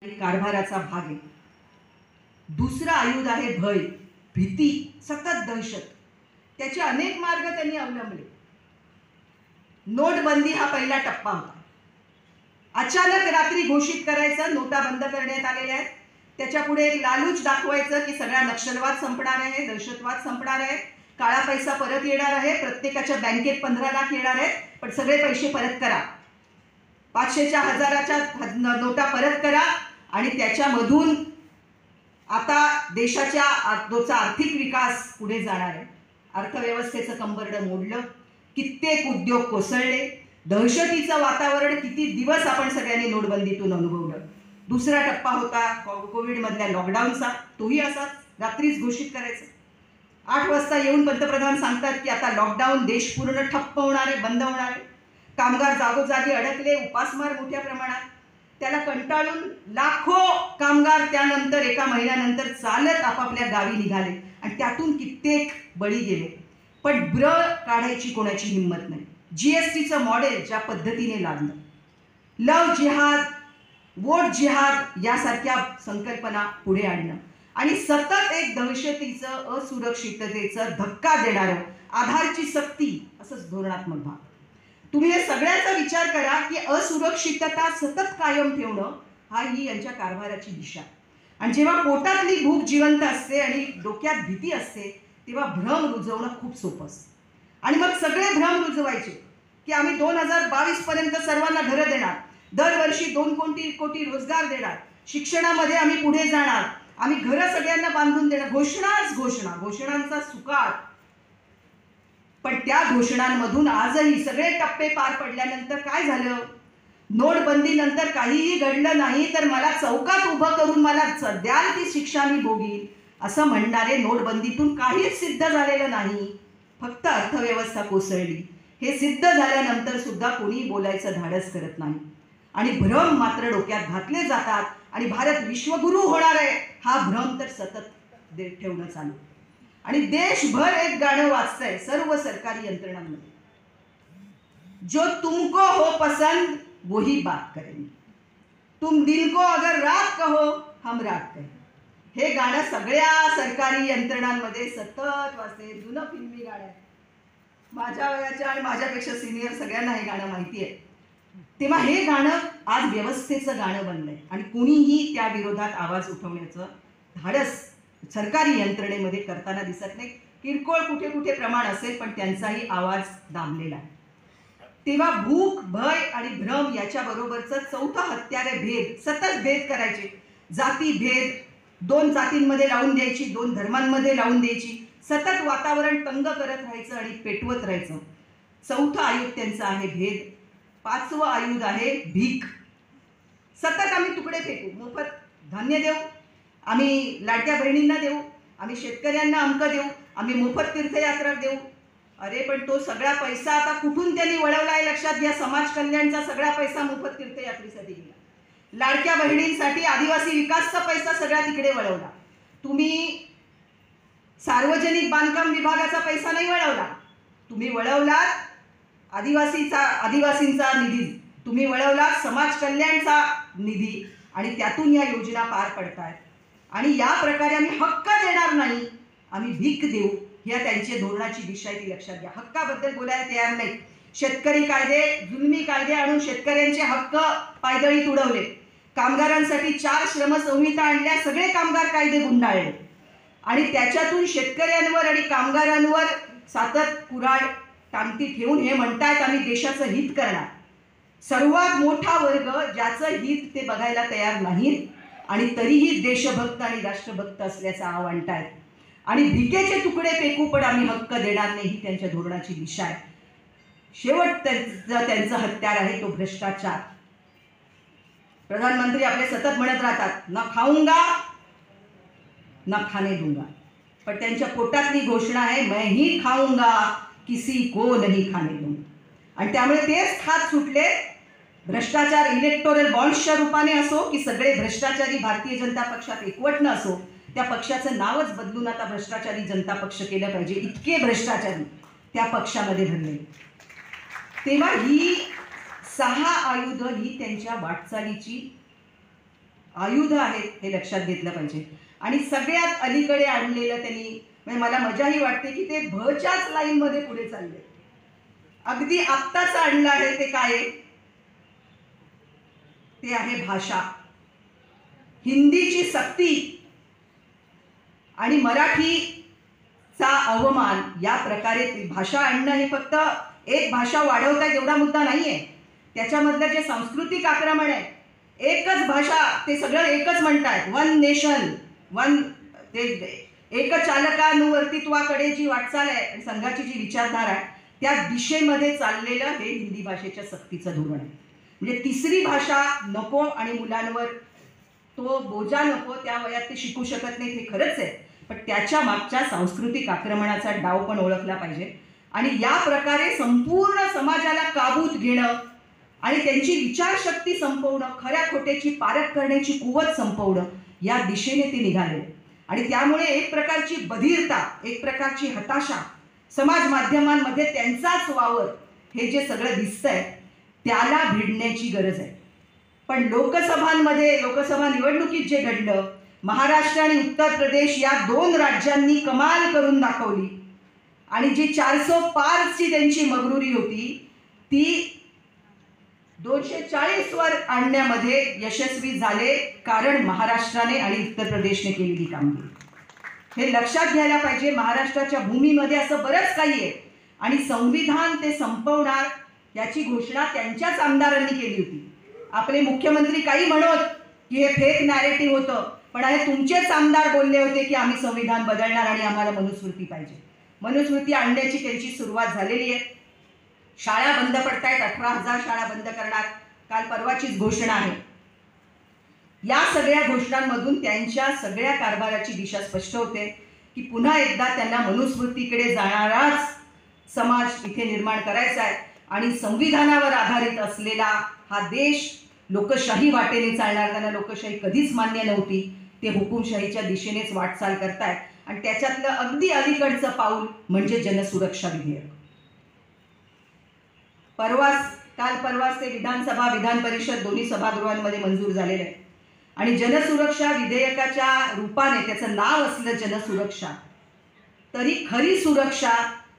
कारभाराचा भाग आहे। दुसरा आयुध आहे भय, भीती, सतत दहशत। त्याचे अनेक मार्ग त्यांनी अवलंबले। नोटबंदी हा पहिला टप्पा होता। अचानक रात्री घोषित करायचं नोटा बंद करण्यात आलेल्या आहेत। त्याच्या पुढे लालूच दाखवायचं की सगळा नक्षलवाद संपणार आहे, दहशतवाद संपणार आहे, काळा पैसा परत येणार आहे, प्रत्येकाच्या बँकेत 15 लाख येणार आहेत, पण सगळे पैसे परत करा, 500च्या 1000च्या नोटा परत करा आणि त्याच्यामधून आता देशाच्या आर्थिक विकास पुढे जाणार आहे। अर्थव्यवस्थेचं कंबरडं मोडलं, कित्येक उद्योग कोसळले, दहशतीचं वातावरण किती दिवस आपण सगळ्यांनी नोटबंदीतून अनुभवलं। दुसरा टप्पा होता कोविड मधल्या लॉकडाऊनचा, तोही असाच रात्रीच घोषित करायचा। 8 वाजता येऊन पंतप्रधान सांगतात की आता लॉकडाऊन देश पूर्ण ठप्प होणार आहे, बंद होणार आहे। कामगार जागोजागी अडकले, उपासमार मोठ्या प्रमाणात। त्याला कंटाळून लाखो कामगार त्यानंतर एका महिन्यानंतर चालत आपापल्या गावी निघाले आणि त्यातून कित्येक बळी गेले। पण ब्र काढायची कोणाची हिंमत नाही। जीएसटीचं मॉडेल ज्या पद्धतीने लागलं, लव जिहाद, वोट जिहाद यासारख्या संकल्पना पुढे आणणं आणि सतत एक दहशतीचं, असुरक्षिततेचं धक्का देणारं आधारची सक्ती, असंच धोरणात्मक भाग। तुम्ही हे सगळ्याचा विचार करा की असुरक्षितता सतत कायम ठेवणं हा ही यांच्या कारभाराची दिशा। आणि जेव्हा पोटातली भूक जिवंत असते आणि डोक्यात भीती असते तेव्हा भ्रम रुजवणं खूप सोपं असतं। आणि मग सगळे भ्रम रुजवायचे की आम्ही 2022 पर्यंत सर्वांना घरं देणार, दरवर्षी 2 कोटी रोजगार देणार, शिक्षणामध्ये आम्ही पुढे जाणार, आम्ही घरं सगळ्यांना बांधून देणार, घोषणाच घोषणा, घोषणांचा सुकाळ। पण त्या घोषणांमधून आजही सगळे टप्पे पार पडल्यानंतर काय झालं? नोटबंदीनंतर काहीही घडलं नाही तर मला चौकात उभं करून मला द्याल ती शिक्षा मी भोगील असं म्हणणारे नोटबंदीतून काहीच सिद्ध झालेलं नाही, फक्त अर्थव्यवस्था कोसळली। हे सिद्ध झाल्यानंतर सुद्धा कोणी बोलायचं धाडस करत नाही आणि भ्रम मात्र डोक्यात घातले जातात आणि भारत विश्वगुरू होणार आहे हा भ्रम तर सतत ठेवणं चालू। आणि देशभर एक गाणं वाजतंय सर्व सरकारी यंत्रणांमध्ये, जो तुमको हो पसंद वही बात करेंगे, तुम दिल को अगर रात कहो हम रात कहें। हे गाणं सगळ्या सरकारी यंत्रणांमध्ये सतत वाजते, जुनं फिल्मी गाणं आहे। माझ्या वयाच्या आणि माझ्यापेक्षा सिनियर सगळ्यांना हे गाणं माहिती आहे। तेव्हा हे गाणं आज व्यवस्थेचं गाणं बनलंय आणि कोणीही त्या विरोधात आवाज उठवण्याचं धाडस सरकारी यंत्रणेमध्ये करताना दिसत नाही। किरकोळ कुठे कुठे प्रमाण असेल पण त्यांचाही आवाज दाबलेला आहे। तेव्हा भूक, भय आणि भ्रम याच्या बरोबरचं चौथं हत्यार आहे भेद। सतत भेद करायचे, जाती भेद, 2 जातींमध्ये लावून द्यायची, 2 धर्मांमध्ये लावून द्यायची, सतत वातावरण तंग करत राहायचं आणि पेटवत राहायचं। चौथं आयुध त्यांचं आहे भेद। 5वं आयुध आहे भीक। सतत आम्ही तुकडे फेकू, मोफत धान्य देऊ, आम्ही लाडक्या बहिणींना देऊ, आम्ही शेतकऱ्यांना अंक देऊ, आम्ही मोफत तीर्थयात्रा देऊ। अरे पण तो सगळा पैसा आता कुठून त्यांनी वळवला आहे लक्षात घ्या। समाज कल्याणचा सगळा पैसा मोफत तीर्थयात्रेसाठी गेला, लाडक्या बहिणींसाठी आदिवासी विकासचा पैसा सगळा तिकडे वळवला। तुम्ही सार्वजनिक बांधकाम विभागाचा पैसा नाही वळवला, तुम्ही वळवलात आदिवासींचा निधी, तुम्ही वळवला समाज कल्याणचा निधी आणि त्यातून या योजना पार पडतात। आणि या प्रकारे आम्ही हक्क देणार नाही, आम्ही भीक देऊ, या त्यांच्या धोरणाची दिशा आहे ती लक्षात घ्या। हक्काबद्दल बोलायला तयार नाही। शेतकरी कायदे, जुलमी कायदे आणून शेतकऱ्यांचे हक्क पायदळीत उडवले, कामगारांसाठी 4 श्रमसंहिता आणल्या, सगळे कामगार कायदे गुंडाळले आणि त्याच्यातून शेतकऱ्यांवर आणि कामगारांवर सातत कुऱ्हाड टांगती ठेवून हे म्हणतायत आम्ही देशाचं हित करणार। सर्वात मोठा वर्ग ज्याचं हित ते बघायला तयार नाहीत आणि तरीही देशभक्त आणि राष्ट्रभक्त असल्याचं आव आणतायत आणि भिकेचे तुकडे फेकू पण आम्ही हक्क देणार नाही, ही त्यांच्या धोरणाची दिशा आहे। शेवट त्यांचं हत्यार आहे तो भ्रष्टाचार। प्रधानमंत्री आपले सतत म्हणत राहतात ना खाऊंगा ना खाने दूंगा, पण त्यांच्या पोटातली घोषणा आहे मैं ही खाऊंगा किसी को नहीं खाने दूंगा। आणि त्यामुळे तेच हात सुटले। भ्रष्टाचार इलेक्टोरल बॉन्ड्सच्या रूपाने असो की सगळे भ्रष्टाचारी भारतीय जनता पक्षात एकवटणं असो, त्या पक्षाचं नावच बदलून आता भ्रष्टाचारी जनता पक्ष केलं पाहिजे, इतके भ्रष्टाचारी त्या पक्षामध्ये भरले। तेव्हा ही 6 आयुध ही त्यांच्या वाटचालीची आयुध आहेत हे लक्षात घेतलं पाहिजे. आणि सगळ्यात अलीकडे आणलेलं त्यांनी, म्हणजे मला मजाही वाटते की ते भच्याच लाईनमध्ये पुढे चालले. अगदी आत्ताच आणलं आहे ते काय आहे? ते आहे भाषा, हिंदीची सक्ती आणि मराठीचा अवमान. या प्रकारे भाषा आणणं हे फक्त एक भाषा वाढवतायत एवढा मुद्दा नाहीये. त्याच्यामधलं जे सांस्कृतिक आक्रमण आहे, एकच भाषा, ते सगळं एकच म्हणतायत, वन नेशन वन, ते एकचालकानुवर्तित्वाकडे जी वाटचाल आहे आणि संघाची जी विचारधारा आहे त्या दिशेमध्ये चाललेलं हे हिंदी भाषेच्या सक्तीचं धोरण आहे. म्हणजे तिसरी भाषा नको आणि मुलांवर तो बोजा नको, त्या वयात ते शिकू शकत नाहीत हे खरंच आहे, पण त्याच्या मागच्या सांस्कृतिक आक्रमणाचा डाव पण ओळखला पाहिजे. आणि या प्रकारे संपूर्ण समाजाला काबूत घेणं आणि त्यांची विचारशक्ती संपवणं, खऱ्या खोट्याची पारख करण्याची कुवत संपवणं, या दिशेने ते निघाले. आणि त्यामुळे एक प्रकारची बधिरता, एक प्रकारची हताशा समाज माध्यमांमध्ये त्यांचाच वावर, हे जे सगळं दिसतंय त्याला भिडण्याची गरज आहे. पण लोकसभांमध्ये, लोकसभा निवडणुकीत जे घडलं, महाराष्ट्र आणि उत्तर प्रदेश या 2 राज्यांनी कमाल करून दाखवली आणि जी 400 पारची त्यांची मगरुरी होती ती 240 वर आणण्यामध्ये यशस्वी झाले, कारण महाराष्ट्राने आणि उत्तर प्रदेशने केलेली कामगिरी. हे लक्षात घ्यायला पाहिजे. महाराष्ट्राच्या भूमीमध्ये असं बरंच काही आहे आणि संविधान ते संपवणार याची घोषणा त्यांच्याच आमदारांनी केली होती. आपले मुख्यमंत्री काही म्हणत की हे फेक नॅरेटिव्ह होतं, पण हे तुमचेच आमदार बोलले होते की आम्ही संविधान बदलणार आणि आम्हाला मनुस्मृती पाहिजे. मनुस्मृती आणण्याची त्यांची सुरुवात झालेली आहे. शाळा बंद पडतायत, 18,000 शाळा बंद करणार, काल परवाचीच घोषणा आहे. या सगळ्या घोषणांमधून त्यांच्या सगळ्या कारभाराची दिशा स्पष्ट होते की पुन्हा एकदा त्यांना मनुस्मृतीकडे जाणाराच समाज इथे निर्माण करायचा आहे आणि संविधानावर आधारित असलेला हा देश लोकशाही वाटेने चालणार. त्यांना लोकशाही कधीच मान्य नव्हती, ते हुकुमशाहीच्या दिशेनेच वाटचाल करतायत. आणि त्याच्यातलं अगदी अलीकडचं पाऊल म्हणजे जनसुरक्षा विधेयक. काल परवाच ते विधानसभा विधान परिषद दोन्ही सभागृहांमध्ये मंजूर झालेलं आहे. आणि जनसुरक्षा विधेयकाच्या रूपाने त्याचं नाव असलं जनसुरक्षा, तरी खरी सुरक्षा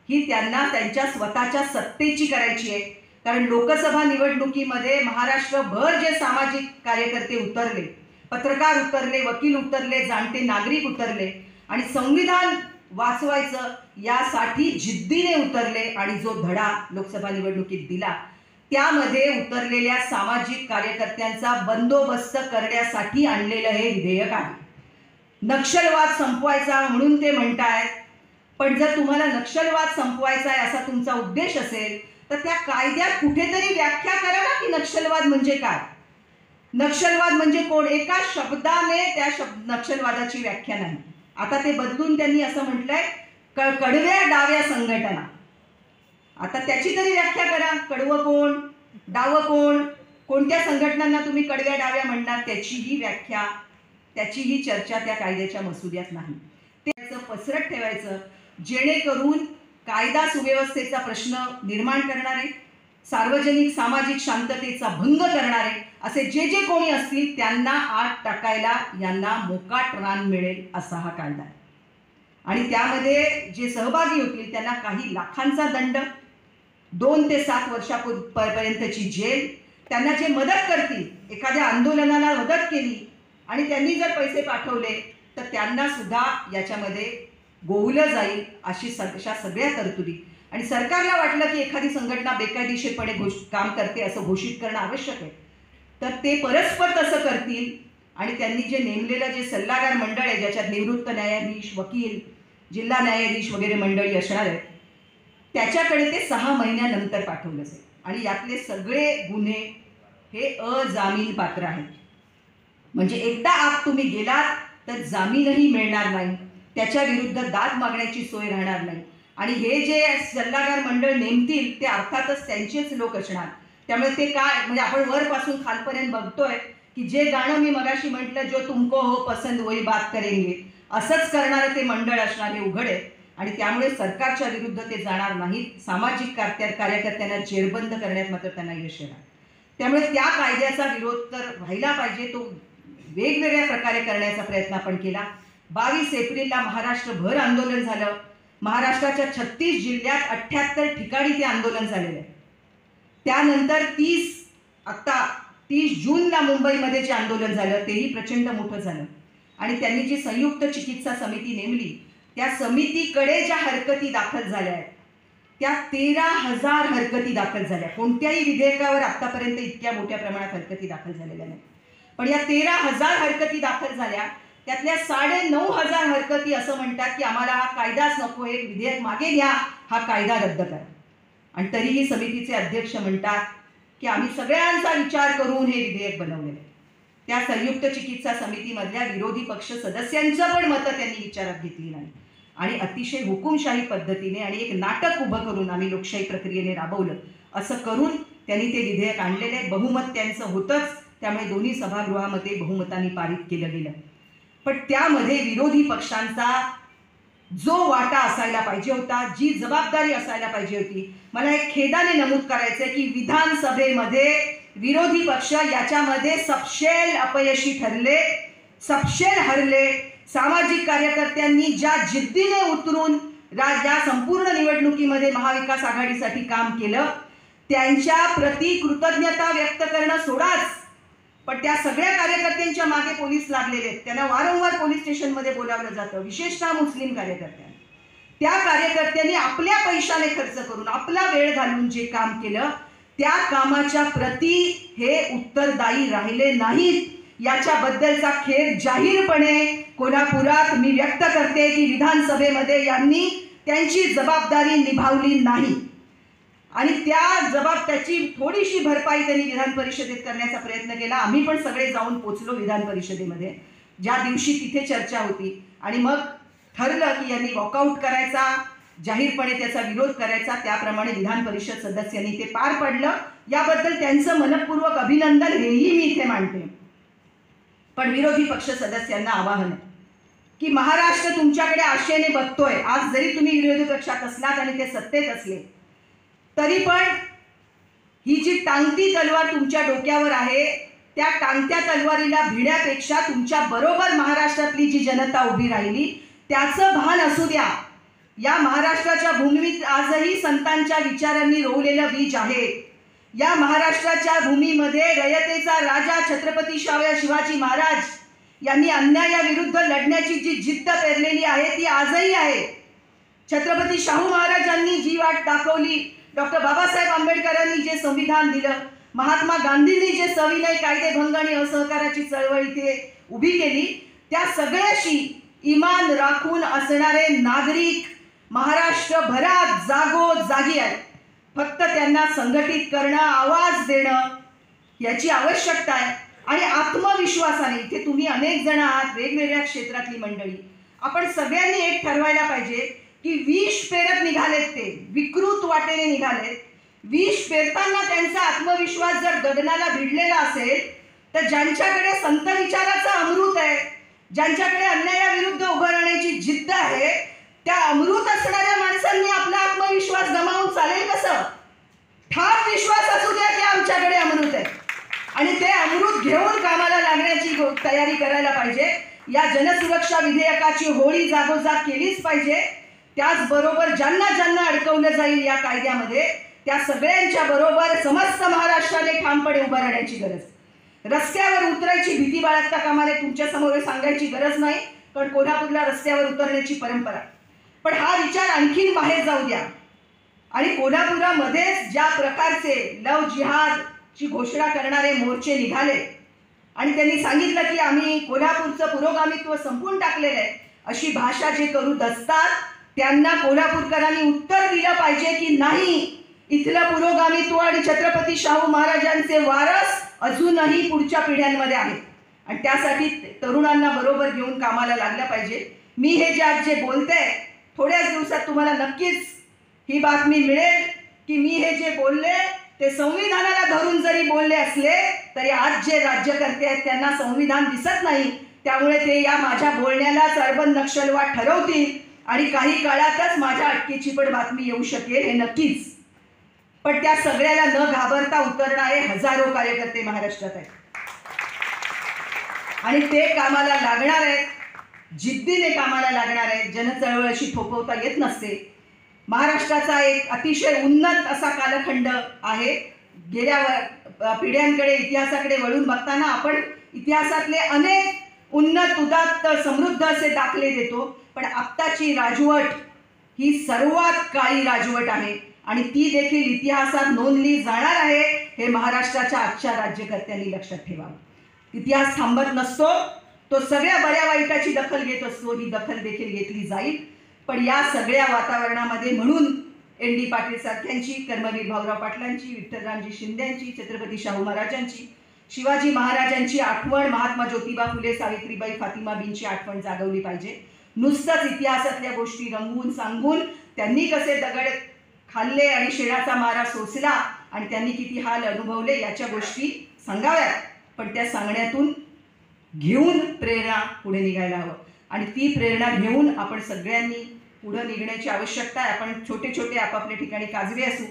ही त्यांना त्यांच्या स्वतःच्या सत्तेची करायची आहे. कारण लोकसभा निवडणुकीमध्ये महाराष्ट्रभर जे सामाजिक कार्यकर्ते उतरले, पत्रकार उतरले, वकील उतरले, जाणते नागरिक उतरले आणि संविधान वाचवायचं यासाठी जिद्दीने उतरले आणि जो धडा लोकसभा निवडणुकीत दिला त्यामध्ये उतरलेल्या सामाजिक कार्यकर्त्यांचा बंदोबस्त करण्यासाठी आणलेलं हे विधेयक आहे. नक्षलवाद संपवायचा म्हणून ते म्हणतायत, पण जर तुम्हाला नक्षलवाद संपवायचा आहे असा तुमचा उद्देश असेल तर त्या कायद्यात कुठेतरी व्याख्या करा ना की नक्षलवाद म्हणजे काय. नक्षलवाद म्हणजे कोण? एका शब्दाने त्या नक्षलवादाची व्याख्या नाही. आता ते बदलून त्यांनी असं म्हटलंय कडव्या डाव्या संघटना. आता त्याची तरी व्याख्या करा. कडवं कोण, डावं कोण, कोणत्या संघटनांना तुम्ही कडव्या डाव्या म्हणणार, त्याचीही व्याख्या, त्याचीही चर्चा त्या कायद्याच्या मसुद्यात नाही. त्याचं पसरट ठेवायचं जेणेकरून कायदा सुव्यवस्थेचा प्रश्न निर्माण करणारे, सार्वजनिक सामाजिक शांततेचा भंग करणारे असे जे जे कोणी असतील त्यांना आत टाकायला यांना मोकाट रान मिळेल असा हा कायदा आहे. आणि त्यामध्ये जे सहभागी होतील त्यांना काही लाखांचा दंड, 2 ते 7 वर्षापर्यंतची जेल, त्यांना जे मदत करतील, एखाद्या आंदोलनाला मदत केली आणि त्यांनी जर पैसे पाठवले तर त्यांना सुद्धा याच्यामध्ये गोवलं जाईल अशी सगळ्या तरतुदी. आणि सरकारला वाटलं की एखादी संघटना बेकायदेशीरपणे काम करते असं घोषित करणं आवश्यक आहे तर ते परस्पर तसं करतील. आणि त्यांनी जे नेमलेलं जे सल्लागार मंडळ आहे ज्याच्यात निवृत्त न्यायाधीश, वकील, जिल्हा न्यायाधीश वगैरे मंडळी असणार आहेत, त्याच्याकडे ते 6 महिन्यानंतर पाठवलं जाईल. आणि यातले सगळे गुन्हे हे अजामीन पात्र आहेत. म्हणजे एकदा आत तुम्ही गेलात तर जामीनही मिळणार नाही, त्याच्या विरुद्ध दाद मागण्याची सोय राहणार नाही. आणि हे जे सल्लागार मंडळ नेमतील ते अर्थातच त्यांचेच लोक असणार. त्यामुळे ते काय, म्हणजे आपण वरपासून खालपर्यंत बघतोय की जे गाणं मी मगाशी म्हटलं, जो तुमको हो पसंद वही बात करेंगे, असंच करणारं ते मंडळ असणार हे उघड आहे. आणि त्यामुळे सरकारच्या विरुद्ध ते जाणार नाहीत. सामाजिक कार्यकर्त्यांना जेरबंद करण्यात मात्र त्यांना यश येणार. त्यामुळे त्या कायद्याचा विरोध तर व्हायला पाहिजे, तो वेगवेगळ्या प्रकारे करण्याचा प्रयत्न आपण केला. 22 एप्रिलला महाराष्ट्रभर आंदोलन झालं. महाराष्ट्राच्या 36 जिल्ह्यात 78 ठिकाणी ते आंदोलन झालेलं आहे. त्यानंतर 30 जूनला मुंबईमध्ये जे आंदोलन झालं तेही प्रचंड मोठं झालं. आणि त्यांनी जी संयुक्त चिकित्सा समिती नेमली, त्या समितीकडे ज्या हरकती दाखल झाल्या आहेत त्या 13,000 हरकती दाखल झाल्या. कोणत्याही विधेयकावर आतापर्यंत इतक्या मोठ्या प्रमाणात हरकती दाखल झालेल्या नाही. पण या 13,000 हरकती दाखल झाल्या, त्यातल्या 9,500 हरकती असं म्हणतात की आम्हाला हा कायदाच नको, हे विधेयक मागे घ्या, हा कायदा रद्द करा. आणि तरीही समितीचे अध्यक्ष म्हणतात की आम्ही सगळ्यांचा विचार करून हे विधेयक बनवलेलं आहे. त्या संयुक्त चिकित्सा समितीमधल्या विरोधी पक्ष सदस्यांचं पण मतं त्यांनी विचारात घेतली नाही आणि अतिशय हुकुमशाही पद्धतीने आणि एक नाटक उभं करून आम्ही लोकशाही प्रक्रियेने राबवलं. असं करून त्यांनी ते विधेयक आणलेले. बहुमत त्यांचं होतंच, त्यामुळे दोन्ही सभागृहामध्ये बहुमताने पारित केलं गेलं. पण त्यामध्ये विरोधी पक्षांचा जो वाटा असायला पाहिजे होता, जी जबाबदारी असायला पाहिजे होती, मला एक खेदाने नमूद करायचंय की विधानसभेमध्ये विरोधी पक्ष याच्यामध्ये सपशेल अपयशी ठरले, सपशेल हरले. सामाजिक कार्यकर्त्यांनी ज्या जिद्दीने उतरून या संपूर्ण निवडणुकीमध्ये महाविकास आघाडीसाठी काम केलं, त्यांच्या प्रति कृतज्ञता व्यक्त करणं सोडाच, पण त्या सगळ्या कार्यकर्त्यांच्या मागे पोलीस लागलेले आहेत. त्यांना वारंवार पोलीस स्टेशनमध्ये बोलावलं जातं, विशेषतः मुस्लिम कार्यकर्त्यांना. त्या कार्यकर्त्यांनी आपल्या पैशाने खर्च करून, आपला वेळ घालून जे काम केलं, त्या कामाच्या प्रति हे उत्तरदायी राहिले नाहीत. याच्याबद्दलचा खेद जाहीरपणे कोल्हापुरात मी व्यक्त करते की विधानसभेमध्ये यांनी त्यांची जबाबदारी निभावली नाही आणि त्याची थोडीशी भरपाई त्यांनी विधान परिषदेत करण्याचा प्रयत्न केला. आम्ही पण सगळे जाऊन पोचलो विधान परिषदेमध्ये ज्या दिवशी तिथे चर्चा होती. आणि मग ठरलं की यांनी वॉकआउट करायचा, जाहीरपणे त्याचा विरोध करायचा. त्याप्रमाणे विधान परिषद सदस्यांनी ते पार पडलं. याबद्दल त्यांचं मनपूर्वक अभिनंदन हेही मी इथे मानते. पण विरोधी पक्ष सदस्यांना आवाहन आहे की महाराष्ट्र तुमच्याकडे आशेने बघतोय. आज जरी तुम्ही विरोधी पक्षात असलात आणि ते सत्तेत असले तरी पण ही जी टांगती तलवार तुमच्या डोक्यावर आहे, त्या टांगत्या तलवारीला भिण्यापेक्षा तुमच्या बरोबर महाराष्ट्रातली जी जनता उभी राहिली त्याचं भान असू द्या. या महाराष्ट्राच्या भूमीत आजही संतांच्या विचारांनी रोवलेलं बीज आहे. या महाराष्ट्राच्या भूमीमध्ये रयतेचा राजा छत्रपती शिवाजी महाराज यांनी अन्यायाविरुद्ध लढण्याची जी जिद्द पेरलेली आहे ती आजही आहे. छत्रपती शाहू महाराजांनी जी वाट दाखवली, डॉक्टर बाबासाहेब आंबेडकरांनी जे संविधान दिलं, महात्मा गांधींनी जे सविनय कायदेभंग आणि असहकाराची चळवळ इथे उभी केली, त्या सगळ्याशी इमान राखून असणारे नागरिक महाराष्ट्रभरात जागोजागी आहेत. फक्त त्यांना संघटित करणं, आवाज देणं याची आवश्यकता आहे. आणि आत्मविश्वासाने, इथे तुम्ही अनेक जण आहात, वेगवेगळ्या क्षेत्रातली मंडळी, आपण सगळ्यांनी एक ठरवायला पाहिजे की विष पेरत निघालेत, ते विकृत वाटेने निघालेत. विष पेरताना त्यांचा आत्मविश्वास जर गगनाला भिडलेला असेल तर ज्यांच्याकडे संत विचाराचं अमृत आहे, ज्यांच्याकडे अन्यायाविरुद्ध उभं राहण्याची जिद्द आहे, त्या अमृत असणाऱ्या माणसांनी आपला आत्मविश्वास गमावून चालेल कसं? ठाम विश्वास असू द्या की आमच्याकडे अमृत आहे आणि ते अमृत घेऊन कामाला लागण्याची तयारी करायला पाहिजे. या जनसुरक्षा विधेयकाची होळी जागोजाग केलीच पाहिजे. त्याचबरोबर ज्यांना ज्यांना अडकवलं जाईल या कायद्यामध्ये त्या सगळ्यांच्या बरोबर समस्त महाराष्ट्राने ठामपणे उभं राहण्याची गरज. रस्त्यावर उतरायची भीती बाळगता कामा नये. तुमच्या समोर सांगायची गरज नाही, पण कोल्हापूरला रस्त्यावर उतरण्याची परंपरा. पण हा विचार आणखीन बाहेर जाऊ द्या. आणि कोल्हापुरामध्येच ज्या प्रकारचे लव जिहादची घोषणा करणारे मोर्चे निघाले आणि त्यांनी सांगितलं की आम्ही कोल्हापूरचं पुरोगामित्व संपवून टाकलेलं आहे, अशी भाषा जे करू दसतात त्यांना कोल्हापूरकरांनी उत्तर दिलं पाहिजे की नाही, इथलं पुरोगामित्व आणि छत्रपती शाहू महाराजांचे वारस अजूनही पुढच्या पिढ्यांमध्ये आहेत आणि त्यासाठी तरुणांना बरोबर घेऊन कामाला लागलं पाहिजे. मी हे जे आज जे बोलते, थोड्याच दिवसात तुम्हाला नक्कीच ही बातमी मिळेल की मी हे जे बोलले ते संविधानाला धरून जरी बोलले असले तरी आज जे राज्यकर्ते आहेत त्यांना संविधान दिसत नाही, त्यामुळे ते या माझ्या बोलण्यालाच अर्बन नक्षलवाद ठरवतील आणि काही काळातच माझ्या अटकेची पण बातमी येऊ शकेल, हे नक्कीच. पण त्या सगळ्याला न घाबरता उतरणारे हजारो कार्यकर्ते महाराष्ट्रात आहेत. आणि ते कामाला लागणार आहेत, जिद्दीने कामाला लागणार आहेत. जनचळवळ अशी थोपवता येत नसते. महाराष्ट्राचा एक अतिशय उन्नत असा कालखंड आहे. गेल्या पिढ्यांकडे इतिहासाकडे वळून बघताना आपण इतिहासातले अनेक उन्नत उदात्त समृद्ध असे दाखले देतो, पण आत्ताची राजवट ही सर्वात काळी राजवट आहे आणि ती देखील इतिहासात नोंदली जाणार आहे. हे महाराष्ट्राच्या आजच्या राज्यकर्त्यांनी लक्षात ठेवावं. इतिहास थांबत नसतो, तो सगळ्या बऱ्या वाईटाची दखल घेत असतो. ही दखल देखील घेतली जाईल. पण या सगळ्या वातावरणामध्ये म्हणून एन डी पाटील सारख्यांची, कर्मवीर भाऊराव पाटलांची, विठ्ठलरामजी शिंद्यांची, छत्रपती शाहू महाराजांची, शिवाजी महाराजांची आठवण, महात्मा ज्योतिबा फुले, सावित्रीबाई, फातिमाबींची आठवण जागवली पाहिजे. नुसतंच इतिहासातल्या गोष्टी रंगवून सांगून त्यांनी कसे दगड खाल्ले आणि शेणाचा मारा सोसला आणि त्यांनी किती हाल अनुभवले याच्या गोष्टी सांगाव्यात, पण त्या सांगण्यातून घेऊन प्रेरणा पुढे निघायला हवं. आणि ती प्रेरणा घेऊन आपण सगळ्यांनी पुढे निघण्याची आवश्यकता आहे. आपण छोटे छोटे आपापल्या ठिकाणी काजवे असू,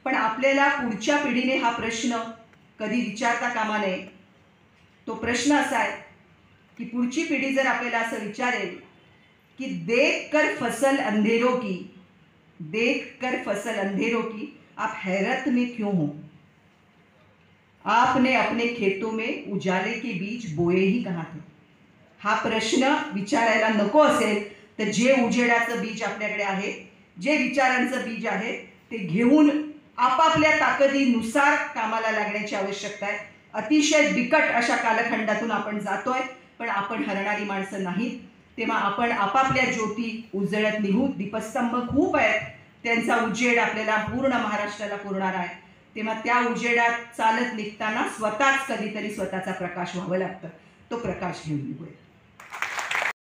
पण आपल्याला पुढच्या पिढीने हा प्रश्न कधी विचारता कामा नये. तो प्रश्न असा आहे की पुढची पिढी जर आपल्याला असं विचारेल कि देख कर फसल अंधेरों की आप हैरत में क्यों हो, आपने अपने खेतों में उजाले के बीज बोए ही कहाँ थे. हा प्रश्न विचारायला नको असेल तर जे उजेडाचं बीज आपल्याकडे आहे, जे विचारांचं बीज आहे, ते घेऊन आपापल्या ताकदीनुसार कामाला लागण्याची आवश्यकता आहे. अतिशय बिकट अशा कालखंडातून आपण जातोय, पण आपण हरणारी माणसं नाहीत. तेव्हा आपण आपापल्या ज्योती उजळत निघू. दीपस्तंभ खूप आहेत, त्यांचा उजेड आपल्याला पूर्ण महाराष्ट्राला पुरणार आहे. तेव्हा त्या उजेडात चालत निघताना स्वतःच कधीतरी स्वतःचा प्रकाश व्हावं लागतं. तो प्रकाश घेऊन निघूया.